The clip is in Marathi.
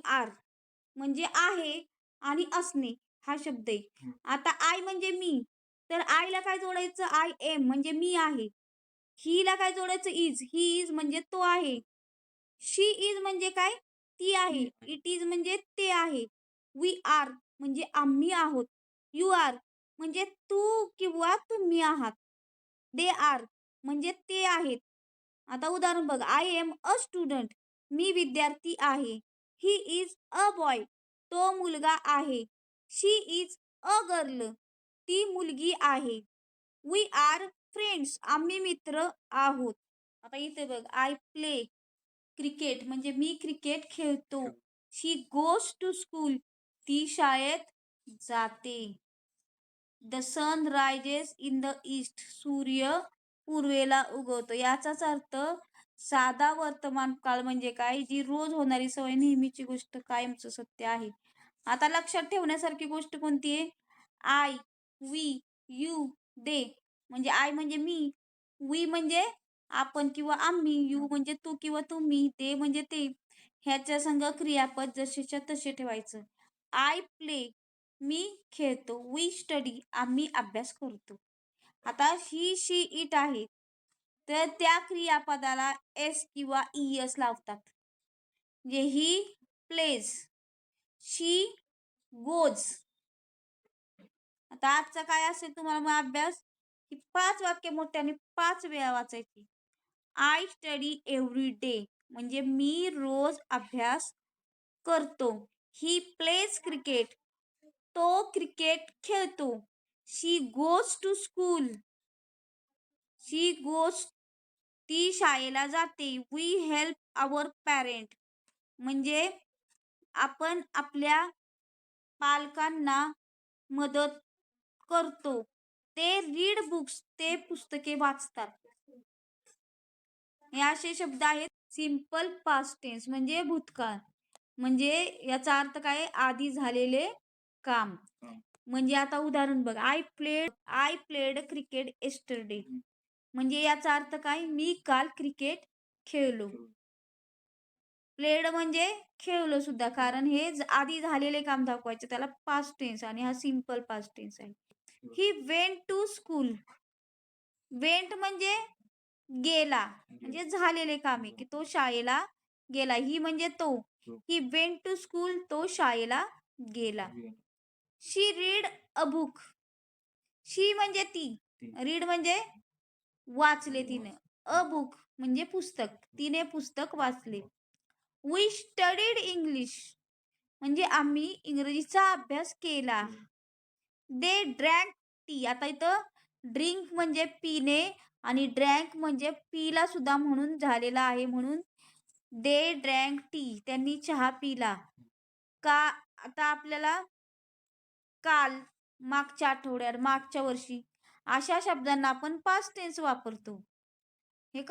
आर म्हणजे आहे आणि असणे हा शब्द आहे. आता आय म्हणजे मी, तर आयला काय जोडायचं? आय एम म्हणजे मी आहे. हीला काय जोडायचं? इज, ही इज म्हणजे तो आहे. शी इज म्हणजे काय? ती आहे. इट इज म्हणजे ते आहे. वी आर म्हणजे आम्ही आहोत. यू आर म्हणजे तू किंवा तुम्ही आहात. दे आर म्हणजे ते आहेत. आता उदाहरण बघ. आय एम अ स्टुडंट मी विद्यार्थी आहे. ही इज अ बॉय तो मुलगा आहे. शी इज अ गर्ल ती मुलगी आहे. वी आर फ्रेंड्स आम्ही मित्र आहोत. आता इथे बघ. आय प्ले क्रिकेट म्हणजे मी क्रिकेट खेळतो. शी गोज टू स्कूल ती शाळेत जाते. The sun rises in the east सूर्य पूर्वेला उगवतो. याचाच अर्थ साधा वर्तमान काळ म्हणजे काय? जी रोज होणारी सवय, नेहमीची गोष्ट, कायमचं सत्य आहे. आता लक्षात ठेवण्यासारखी गोष्ट कोणती आहे? आय, वी, यू, दे म्हणजे आय म्हणजे मी, वी म्हणजे आपण किंवा आम्ही, यू म्हणजे तू किंवा तुम्ही, दे म्हणजे ते. ह्याच्या संग क्रियापद जसेच्या तसे ठेवायचं. आय प्ले मी खेळतो. वी स्टडी आम्ही अभ्यास करतो. आता ही, शी, इट आहे, तर त्या क्रियापदाला एस किंवा ईएस लावतात. म्हणजे ही प्लेज, शी गोज. आता आजचा काय असेल तुम्हाला मग अभ्यास? ही 5 वाक्य मोठ्याने 5 वेळा वाचायची. आय स्टडी एव्हरी डे म्हणजे मी रोज अभ्यास करतो. ही प्लेज क्रिकेट तो क्रिकेट खेळतो. She goes to school she goes ती शाळेला जाते. वी हेल्प आवर पॅरेंट म्हणजे आपण आपल्या पालकांना मदत करतो. ते रीड बुक्स ते पुस्तके वाचतात. हे असे शब्द आहेत. सिंपल पास्ट टेन्स म्हणजे भूतकाळ म्हणजे याचा अर्थ काय? आधी झालेले काम. म्हणजे आता उदाहरण बघ. आय प्लेड क्रिकेट येस्टरडे म्हणजे याचा अर्थ काय? मी काल क्रिकेट खेळलो. प्लेड म्हणजे खेळलो सुद्धा, कारण हे आधी झालेले काम दाखवायचे, त्याला पास्ट टेन्स आणि हा सिंपल पास्ट टेन्स आहे. He went to school went म्हणजे गेला म्हणजे झालेले काम आहे की तो शाळेला गेला. ही म्हणजे तो. ही वेंट टू स्कूल तो शाळेला गेला. शी रीड अ बुक शी म्हणजे ती, रीड म्हणजे वाचले तिने, अ बुक म्हणजे पुस्तक, तिने पुस्तक वाचले. वी स्टडीड इंग्लिश म्हणजे आम्ही इंग्रजीचा अभ्यास केला. दे ड्रँक टी आता इथं ड्रिंक म्हणजे पिणे आणि ड्रँक म्हणजे पिला सुद्धा म्हणून झालेला आहे, म्हणून दे ड्रँक टी त्यांनी चहा पिला. का आता आपल्याला काल, मागच्या आठवड्यात, मागच्या वर्षी अशा शब्दांना आपण पास्ट टेन्स वापरतो. हे